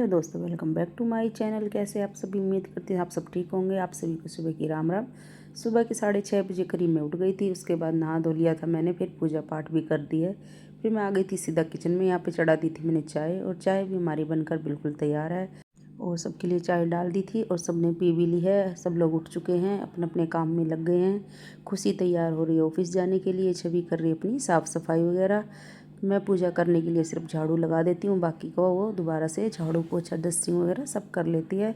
प्यारे दोस्तों, welcome back to my channel. कैसे आप सभी? उम्मीद करती हैं आप सब ठीक होंगे। आप सभी को सुबह की राम राम। सुबह के 6:30 बजे करीब मैं उठ गई थी। उसके बाद नहा धो लिया था मैंने, फिर पूजा पाठ भी कर दी है। फिर मैं आ गई थी सीधा किचन में। यहाँ पे चढ़ा दी थी मैंने चाय, और चाय भी हमारी बनकर बिल्कुल तैयार है। और सबके लिए चाय डाल दी थी और सबने पी भी ली है। सब लोग उठ चुके हैं, अपने अपने काम में लग गए हैं। खुशी तैयार हो रही है ऑफिस जाने के लिए, छवि कर रही है अपनी साफ़ सफाई वगैरह। मैं पूजा करने के लिए सिर्फ झाड़ू लगा देती हूँ, बाकी को वो दोबारा से झाड़ू पोछा डस्टिंग वगैरह सब कर लेती है।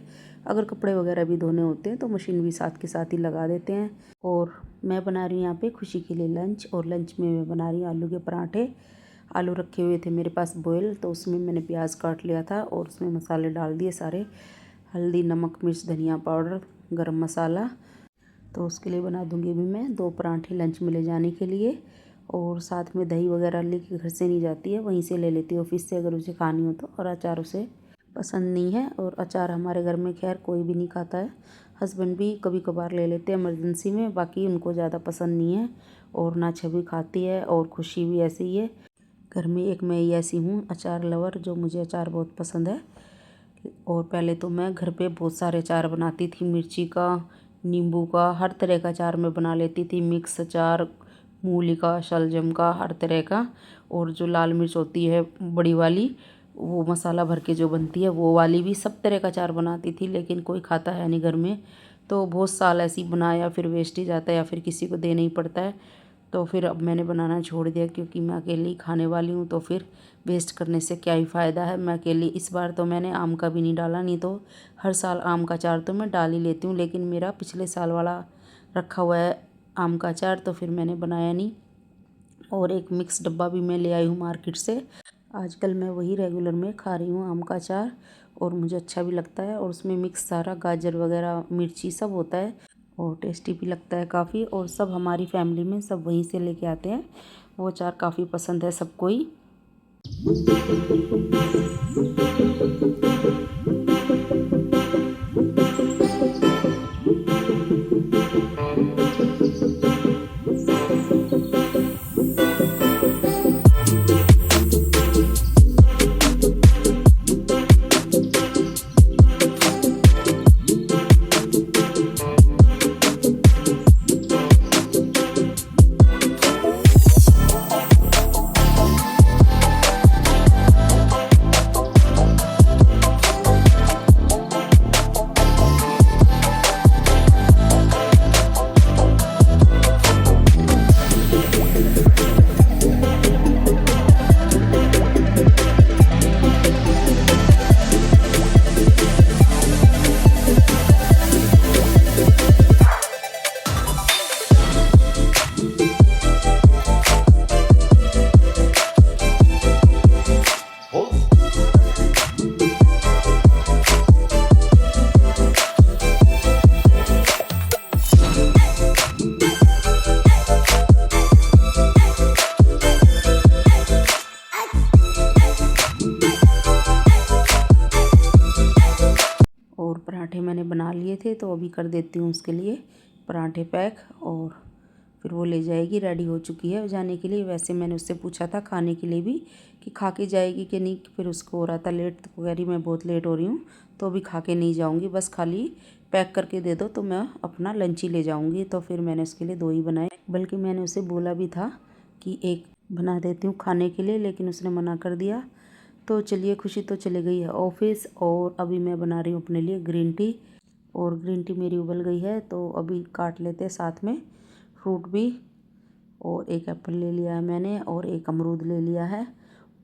अगर कपड़े वगैरह भी धोने होते हैं तो मशीन भी साथ के साथ ही लगा देते हैं। और मैं बना रही हूँ यहाँ पे खुशी के लिए लंच, और लंच में मैं बना रही हूँ आलू के पराठे। आलू रखे हुए थे मेरे पास बॉयल, तो उसमें मैंने प्याज काट लिया था और उसमें मसाले डाल दिए सारे, हल्दी, नमक, मिर्च, धनिया पाउडर, गरम मसाला। तो उसके लिए बना दूँगी अभी मैं 2 पराठे लंच में ले जाने के लिए। और साथ में दही वगैरह लेके घर से नहीं जाती है, वहीं से ले लेती है ऑफिस से अगर उसे खानी हो तो। और अचार उसे पसंद नहीं है, और अचार हमारे घर में खैर कोई भी नहीं खाता है। हस्बैंड भी कभी कभार ले लेते हैं इमरजेंसी में, बाकी उनको ज़्यादा पसंद नहीं है। और ना छवि खाती है, और खुशी भी ऐसी ही है। घर में एक मैं ही ऐसी हूँ अचार लवर, जो मुझे अचार बहुत पसंद है। और पहले तो मैं घर पे बहुत सारे अचार बनाती थी, मिर्ची का, नींबू का, हर तरह का अचार मैं बना लेती थी। मिक्स अचार, मूली का, शलजम का, हर तरह का। और जो लाल मिर्च होती है बड़ी वाली, वो मसाला भर के जो बनती है वो वाली भी, सब तरह का अचार बनाती थी। लेकिन कोई खाता है नहीं घर में, तो बहुत साल ऐसे ही बनाया, फिर वेस्ट ही जाता है या फिर किसी को देना ही पड़ता है। तो फिर अब मैंने बनाना छोड़ दिया, क्योंकि मैं अकेली खाने वाली हूँ, तो फिर वेस्ट करने से क्या ही फ़ायदा है। मैं अकेली, इस बार तो मैंने आम का भी नहीं डाला, नहीं तो हर साल आम का अचार तो मैं डाल ही लेती हूँ। लेकिन मेरा पिछले साल वाला रखा हुआ है आम का अचार, तो फिर मैंने बनाया नहीं। और एक मिक्स डब्बा भी मैं ले आई हूँ मार्केट से। आजकल मैं वही रेगुलर में खा रही हूँ आम का अचार, और मुझे अच्छा भी लगता है। और उसमें मिक्स सारा गाजर वगैरह, मिर्ची सब होता है, और टेस्टी भी लगता है काफ़ी। और सब हमारी फैमिली में सब वहीं से लेके आते हैं। वो अचार काफ़ी पसंद है सबको ही। और पराठे मैंने बना लिए थे, तो अभी कर देती हूँ उसके लिए पराठे पैक, और फिर वो ले जाएगी। रेडी हो चुकी है जाने के लिए। वैसे मैंने उससे पूछा था खाने के लिए भी कि खा के जाएगी कि नहीं, फिर उसको हो रहा था लेट, तो कह रही मैं बहुत लेट हो रही हूँ, तो अभी खा के नहीं जाऊँगी, बस खाली पैक करके दे दो तो मैं अपना लंच ही ले जाऊँगी। तो फिर मैंने उसके लिए 2 ही बनाए, बल्कि मैंने उसे बोला भी था कि एक बना देती हूँ खाने के लिए, लेकिन उसने मना कर दिया। तो चलिए, खुशी तो चली गई है ऑफिस, और अभी मैं बना रही हूँ अपने लिए ग्रीन टी। और ग्रीन टी मेरी उबल गई है, तो अभी काट लेते हैं साथ में फ्रूट भी। और एक एप्पल ले लिया है मैंने, और एक अमरूद ले लिया है।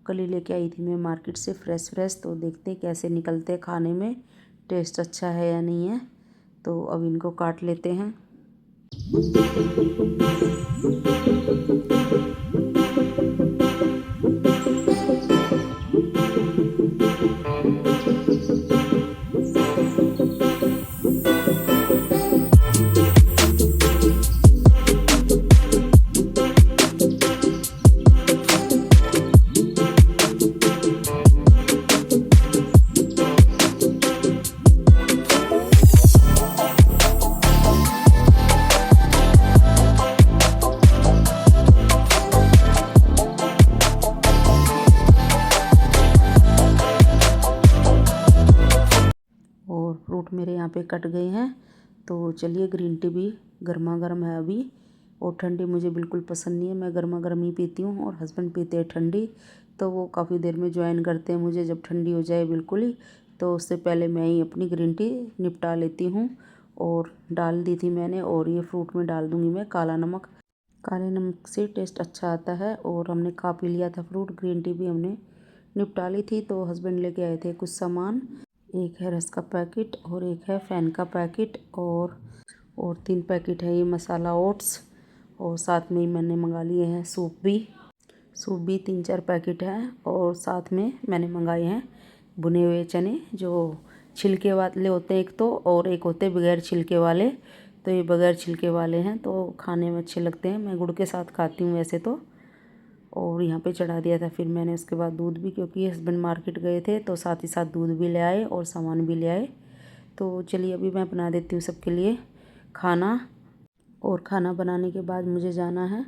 कल ही लेके आई थी मैं मार्केट से फ्रेश फ्रेश, तो देखते हैं कैसे निकलते हैं खाने में, टेस्ट अच्छा है या नहीं है। तो अब इनको काट लेते हैं। मेरे यहाँ पे कट गए हैं। तो चलिए, ग्रीन टी भी गर्मा गर्म है अभी, और ठंडी मुझे बिल्कुल पसंद नहीं है। मैं गर्मा गर्म ही पीती हूँ और हस्बैंड पीते हैं ठंडी। तो वो काफ़ी देर में ज्वाइन करते हैं मुझे जब ठंडी हो जाए बिल्कुल ही। तो उससे पहले मैं ही अपनी ग्रीन टी निपटा लेती हूँ। और डाल दी थी मैंने, और ये फ्रूट में डाल दूँगी मैं काला नमक। काले नमक से टेस्ट अच्छा आता है। और हमने खा पी लिया था फ्रूट, ग्रीन टी भी हमने निपटा ली थी। तो हस्बैंड लेके आए थे कुछ सामान, एक है रस का पैकेट और एक है फ़ैन का पैकेट, और 3 पैकेट है ये मसाला ओट्स। और साथ में ही मैंने मंगा लिए हैं सूप भी 3-4 पैकेट हैं। और साथ में मैंने मंगाए हैं भुने हुए चने, जो छिलके वाले होते हैं एक तो, और एक होते हैं बगैर छिलके वाले। तो ये बगैर छिलके वाले हैं तो खाने में अच्छे लगते हैं। मैं गुड़ के साथ खाती हूँ वैसे तो। और यहाँ पे चढ़ा दिया था फिर मैंने उसके बाद दूध भी, क्योंकि हस्बैंड मार्केट गए थे तो साथ ही साथ दूध भी ले आए और सामान भी ले आए। तो चलिए, अभी मैं बना देती हूँ सबके लिए खाना। और खाना बनाने के बाद मुझे जाना है,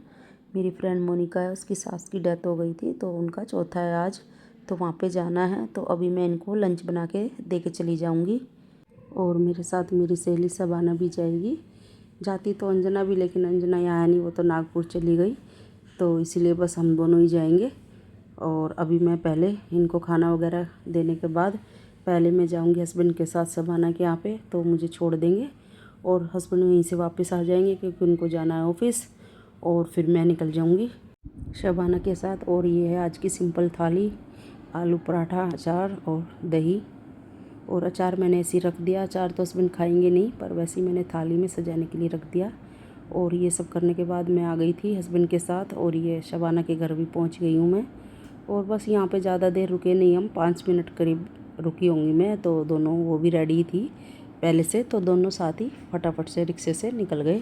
मेरी फ्रेंड मोनिका है, उसकी सास की डेथ हो गई थी तो उनका चौथा है आज, तो वहाँ पे जाना है। तो अभी मैं इनको लंच बना के दे के चली जाऊँगी। और मेरे साथ मेरी सहेली शबाना भी जाएगी। जाती तो अंजना भी, लेकिन अंजना यहाँ नहीं, वो तो नागपुर चली गई। तो इसीलिए बस हम दोनों ही जाएंगे। और अभी मैं पहले इनको खाना वगैरह देने के बाद पहले मैं जाऊंगी हस्बैंड के साथ शबाना के यहाँ पे, तो मुझे छोड़ देंगे और हस्बैंड वहीं से वापस आ जाएंगे क्योंकि उनको जाना है ऑफिस। और फिर मैं निकल जाऊंगी शबाना के साथ। और ये है आज की सिंपल थाली, आलू पराठा, अचार और दही। और अचार मैंने ऐसे ही रख दिया, अचार तो हस्बैंड खाएंगे नहीं, पर वैसे ही मैंने थाली में सजाने के लिए रख दिया। और ये सब करने के बाद मैं आ गई थी हस्बैंड के साथ, और ये शबाना के घर भी पहुंच गई हूँ मैं। और बस यहाँ पे ज़्यादा देर रुके नहीं हम, 5 मिनट करीब रुकी होंगी मैं। तो दोनों, वो भी रेडी थी पहले से, तो दोनों साथ ही फटाफट से रिक्शे से निकल गए।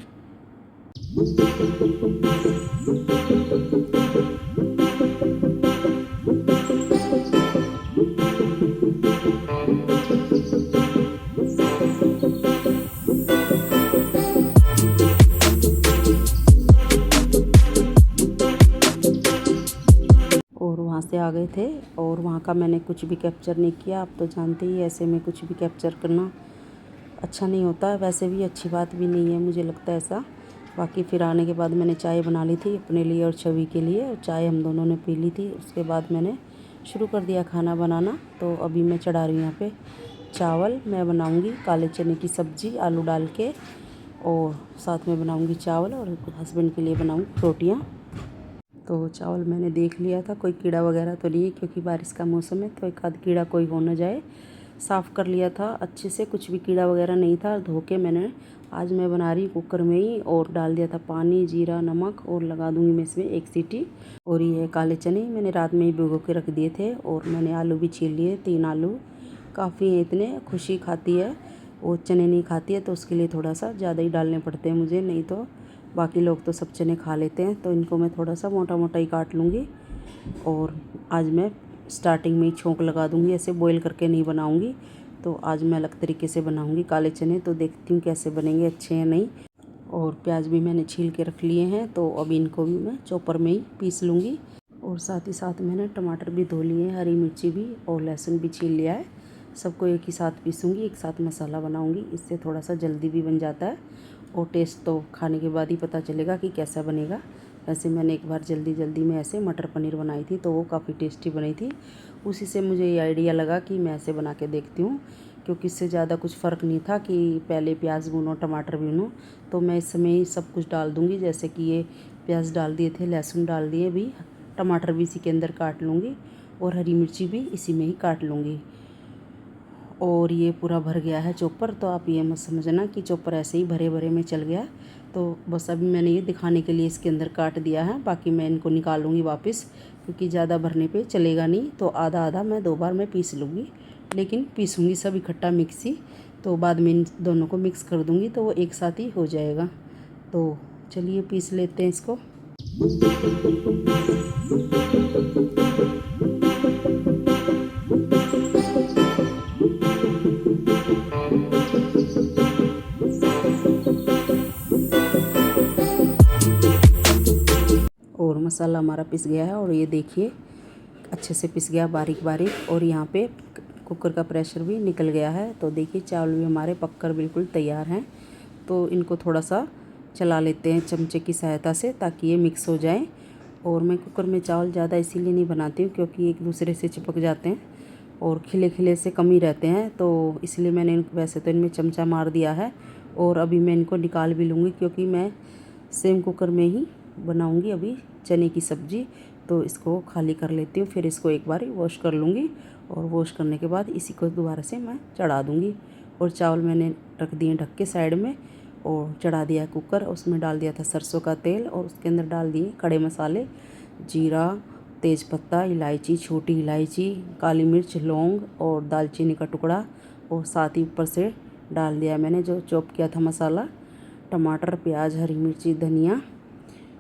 और वहाँ से आ गए थे, और वहाँ का मैंने कुछ भी कैप्चर नहीं किया। आप तो जानते ही, ऐसे में कुछ भी कैप्चर करना अच्छा नहीं होता, वैसे भी अच्छी बात भी नहीं है, मुझे लगता है ऐसा। बाकी फिर आने के बाद मैंने चाय बना ली थी अपने लिए और छवि के लिए, और चाय हम दोनों ने पी ली थी। उसके बाद मैंने शुरू कर दिया खाना बनाना। तो अभी मैं चढ़ा रही हूँ यहाँ पे चावल। मैं बनाऊँगी काले चने की सब्ज़ी आलू डाल के, और साथ में बनाऊँगी चावल, और हस्बैंड के लिए बनाऊँगी रोटियाँ। तो चावल मैंने देख लिया था, कोई कीड़ा वगैरह तो नहीं है, क्योंकि बारिश का मौसम है तो एक आध कीड़ा कोई हो न जाए। साफ़ कर लिया था अच्छे से, कुछ भी कीड़ा वगैरह नहीं था, धो के मैंने आज मैं बना रही कुकर में ही। और डाल दिया था पानी, जीरा, नमक, और लगा दूँगी मैं इसमें 1 सीटी। और ये है काले चने, मैंने रात में ही भिगो के रख दिए थे। और मैंने आलू भी छील लिए, 3 आलू काफ़ी हैं इतने, खुशी खाती है वो चने नहीं खाती है, तो उसके लिए थोड़ा सा ज़्यादा ही डालने पड़ते हैं मुझे, नहीं तो बाकी लोग तो सब चने खा लेते हैं। तो इनको मैं थोड़ा सा मोटा मोटा ही काट लूँगी। और आज मैं स्टार्टिंग में ही छोंक लगा दूँगी, ऐसे बॉईल करके नहीं बनाऊँगी। तो आज मैं अलग तरीके से बनाऊँगी काले चने, तो देखती हूँ कैसे बनेंगे, अच्छे हैं नहीं। और प्याज भी मैंने छील के रख लिए हैं, तो अब इनको भी मैं चॉपर में ही पीस लूँगी। और साथ ही साथ मैंने टमाटर भी धो लिए हैं, हरी मिर्ची भी, और लहसुन भी छील लिया है। सबको एक ही साथ पीसूँगी, एक साथ मसाला बनाऊँगी, इससे थोड़ा सा जल्दी भी बन जाता है। और टेस्ट तो खाने के बाद ही पता चलेगा कि कैसा बनेगा। वैसे मैंने एक बार जल्दी में ऐसे मटर पनीर बनाई थी, तो वो काफ़ी टेस्टी बनी थी। उसी से मुझे ये आइडिया लगा कि मैं ऐसे बना के देखती हूँ, क्योंकि इससे ज़्यादा कुछ फ़र्क नहीं था कि पहले प्याज भूनो टमाटर भूनो। तो मैं इस समय ही सब कुछ डाल दूँगी, जैसे कि ये प्याज डाल दिए थे, लहसुन डाल दिए भी, टमाटर भी इसी के अंदर काट लूँगी, और हरी मिर्ची भी इसी में ही काट लूँगी। और ये पूरा भर गया है चॉपर, तो आप ये मत समझना कि चॉपर ऐसे ही भरे भरे में चल गया। तो बस अभी मैंने ये दिखाने के लिए इसके अंदर काट दिया है, बाकी मैं इनको निकालूंगी वापस, क्योंकि ज़्यादा भरने पे चलेगा नहीं। तो आधा आधा मैं 2 बार में पीस लूँगी, लेकिन पीसूँगी सब इकट्ठा मिक्स ही। तो बाद में इन दोनों को मिक्स कर दूँगी तो वो एक साथ ही हो जाएगा। तो चलिए पीस लेते हैं इसको। और मसाला हमारा पिस गया है, और ये देखिए अच्छे से पिस गया बारीक बारीक। और यहाँ पे कुकर का प्रेशर भी निकल गया है। तो देखिए चावल भी हमारे पककर बिल्कुल तैयार हैं। तो इनको थोड़ा सा चला लेते हैं चमचे की सहायता से ताकि ये मिक्स हो जाएं। और मैं कुकर में चावल ज़्यादा इसीलिए नहीं बनाती हूँ क्योंकि एक दूसरे से चिपक जाते हैं और खिले खिले से कम ही रहते हैं। तो इसलिए मैंने वैसे तो इनमें चमचा मार दिया है और अभी मैं इनको निकाल भी लूँगी क्योंकि मैं सेम कुकर में ही बनाऊँगी अभी चने की सब्ज़ी। तो इसको खाली कर लेती हूँ, फिर इसको एक बार वॉश कर लूँगी और वॉश करने के बाद इसी को दोबारा से मैं चढ़ा दूँगी। और चावल मैंने रख दिए ढक के साइड में और चढ़ा दिया है कुकर। उसमें डाल दिया था सरसों का तेल और उसके अंदर डाल दिए खड़े मसाले, जीरा, तेज़पत्ता, इलायची, छोटी इलायची, काली मिर्च, लौंग और दालचीनी का टुकड़ा। और साथ ही ऊपर से डाल दिया मैंने जो चॉप किया था मसाला, टमाटर, प्याज, हरी मिर्ची, धनिया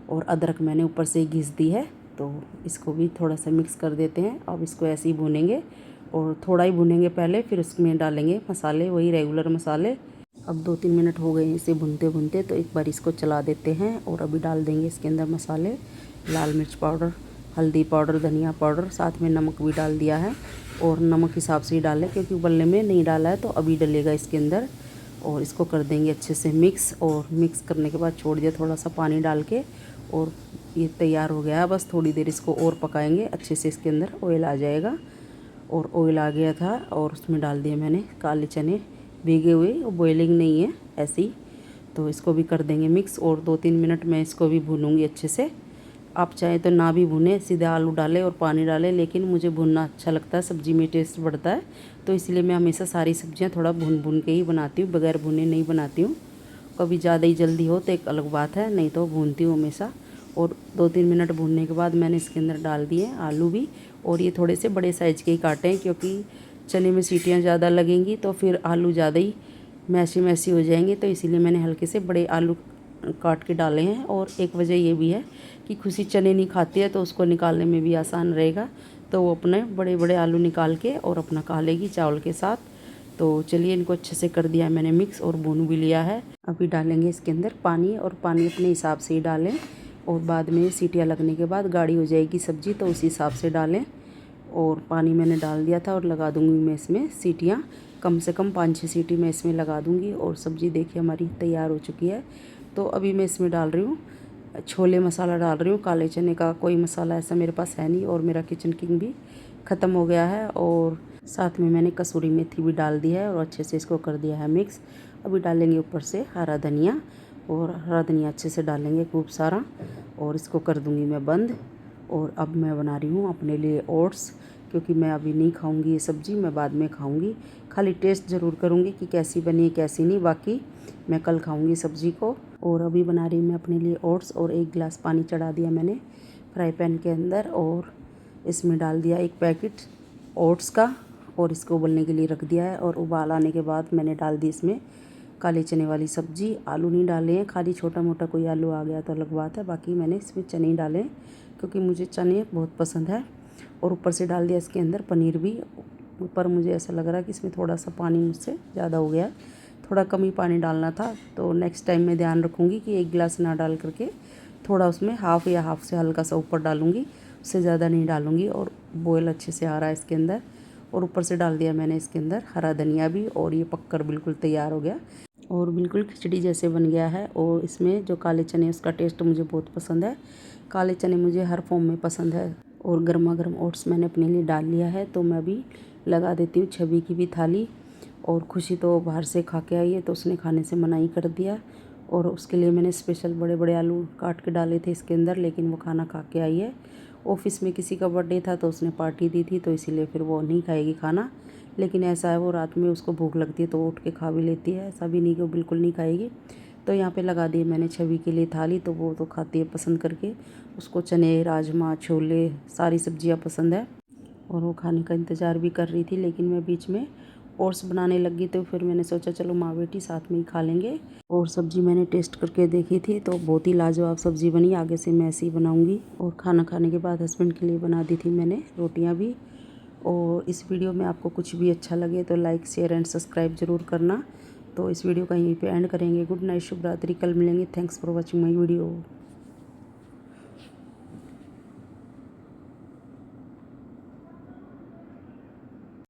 और अदरक मैंने ऊपर से घिस दी है। तो इसको भी थोड़ा सा मिक्स कर देते हैं। अब इसको ऐसे ही भूनेंगे और थोड़ा ही भूनेंगे पहले, फिर उसमें डालेंगे मसाले, वही रेगुलर मसाले। अब 2-3 मिनट हो गए इसे भूनते भूनते, तो एक बार इसको चला देते हैं और अभी डाल देंगे इसके अंदर मसाले, लाल मिर्च पाउडर, हल्दी पाउडर, धनिया पाउडर, साथ में नमक भी डाल दिया है। और नमक हिसाब से ही डालें क्योंकि उबलने में नहीं डाला है तो अभी डलेगा इसके अंदर। और इसको कर देंगे अच्छे से मिक्स। और मिक्स करने के बाद छोड़ दिया थोड़ा सा पानी डाल के और ये तैयार हो गया है। बस थोड़ी देर इसको और पकाएंगे अच्छे से, इसके अंदर ऑयल आ जाएगा। और ऑयल आ गया था और उसमें डाल दिए मैंने काले चने भीगे हुए, बॉइलिंग नहीं है ऐसे ही। तो इसको भी कर देंगे मिक्स और 2-3 मिनट मैं इसको भी भूनूंगी अच्छे से। आप चाहे तो ना भी भुने, सीधे आलू डालें और पानी डालें, लेकिन मुझे भुनना अच्छा लगता है, सब्ज़ी में टेस्ट बढ़ता है। तो इसलिए मैं हमेशा सारी सब्जियां थोड़ा भून भून के ही बनाती हूँ, बगैर भुने नहीं बनाती हूँ। कभी ज़्यादा ही जल्दी हो तो एक अलग बात है, नहीं तो भूनती हूँ हमेशा। और 2-3 मिनट भूनने के बाद मैंने इसके अंदर डाल दिए आलू भी। और ये थोड़े से बड़े साइज़ के ही काटे हैं क्योंकि चने में सीटियाँ ज़्यादा लगेंगी तो फिर आलू ज़्यादा ही मैसी मैसी हो जाएंगे। तो इसीलिए मैंने हल्के से बड़े आलू काट के डाले हैं। और एक वजह ये भी है कि खुशी चने नहीं खाती है तो उसको निकालने में भी आसान रहेगा। तो वो अपने बड़े बड़े आलू निकाल के और अपना खा लेगी चावल के साथ। तो चलिए इनको अच्छे से कर दिया मैंने मिक्स और भून भी लिया है। अभी डालेंगे इसके अंदर पानी, और पानी अपने हिसाब से ही डालें। और बाद में सीटियाँ लगने के बाद गाढ़ी हो जाएगी सब्ज़ी तो उस हिसाब से डालें। और पानी मैंने डाल दिया था और लगा दूंगी मैं इसमें सीटियाँ, कम से कम 5-6 सीटी मैं इसमें लगा दूंगी। और सब्ज़ी देखिए हमारी तैयार हो चुकी है। तो अभी मैं इसमें डाल रही हूँ छोले मसाला डाल रही हूँ। काले चने का कोई मसाला ऐसा मेरे पास है नहीं और मेरा किचन किंग भी ख़त्म हो गया है। और साथ में मैंने कसूरी मेथी भी डाल दी है और अच्छे से इसको कर दिया है मिक्स। अभी डालेंगे ऊपर से हरा धनिया, और हरा धनिया अच्छे से डालेंगे खूब सारा। और इसको कर दूँगी मैं बंद। और अब मैं बना रही हूँ अपने लिए ओट्स, क्योंकि मैं अभी नहीं खाऊंगी ये सब्ज़ी, मैं बाद में खाऊंगी। खाली टेस्ट ज़रूर करूँगी कि कैसी बनी है कैसी नहीं, बाकी मैं कल खाऊंगी सब्ज़ी को। और अभी बना रही हूँ मैं अपने लिए ओट्स, और 1 गिलास पानी चढ़ा दिया मैंने फ्राई पैन के अंदर। और इसमें डाल दिया 1 पैकेट ओट्स का और इसको उबलने के लिए रख दिया है। और उबाल आने के बाद मैंने डाल दी इसमें काले चने वाली सब्ज़ी। आलू नहीं डाले हैं, खाली छोटा मोटा कोई आलू आ गया तो अलग बात है, बाकी मैंने इसमें चने ही डाले क्योंकि मुझे चने बहुत पसंद है। और ऊपर से डाल दिया इसके अंदर पनीर भी। ऊपर मुझे ऐसा लग रहा है कि इसमें थोड़ा सा पानी मुझसे ज़्यादा हो गया, थोड़ा कम ही पानी डालना था। तो नेक्स्ट टाइम मैं ध्यान रखूँगी कि 1 गिलास ना डाल करके थोड़ा उसमें हाफ़ या हाफ़ से हल्का सा ऊपर डालूँगी, उससे ज़्यादा नहीं डालूँगी। और बॉयल अच्छे से आ रहा है इसके अंदर। और ऊपर से डाल दिया मैंने इसके अंदर हरा धनिया भी, और ये पककर बिल्कुल तैयार हो गया और बिल्कुल खिचड़ी जैसे बन गया है। और इसमें जो काले चने उसका टेस्ट मुझे बहुत पसंद है, काले चने मुझे हर फॉर्म में पसंद है। और गर्मा गर्म ओट्स मैंने अपने लिए डाल लिया है। तो मैं अभी लगा देती हूँ छवि की भी थाली। और खुशी तो बाहर से खा के आई है तो उसने खाने से मना ही कर दिया, और उसके लिए मैंने स्पेशल बड़े बड़े आलू काट के डाले थे इसके अंदर, लेकिन वो खाना खा के आई है। ऑफिस में किसी का बर्थडे था तो उसने पार्टी दी थी तो इसीलिए फिर वो नहीं खाएगी खाना। लेकिन ऐसा है वो रात में उसको भूख लगती है तो उठ के खा भी लेती है, ऐसा भी नहीं कि वो बिल्कुल नहीं खाएगी। तो यहाँ पे लगा दी मैंने छवि के लिए थाली, तो वो तो खाती है पसंद करके। उसको चने, राजमा, छोले, सारी सब्जियाँ पसंद है और वो खाने का इंतज़ार भी कर रही थी। लेकिन मैं बीच में ओट्स बनाने लगी तो फिर मैंने सोचा चलो माँ बेटी साथ में ही खा लेंगे। और सब्ज़ी मैंने टेस्ट करके देखी थी तो बहुत ही लाजवाब सब्ज़ी बनी। आगे से मैं ऐसे ही बनाऊँगी। और खाना खाने के बाद हस्बैंड के लिए बना दी थी मैंने रोटियाँ भी। और इस वीडियो में आपको कुछ भी अच्छा लगे तो लाइक, शेयर एंड सब्सक्राइब ज़रूर करना। तो इस वीडियो का यहीं पे एंड करेंगे। गुड नाइट, शुभ रात्रि, कल मिलेंगे। Thanks for watching my video.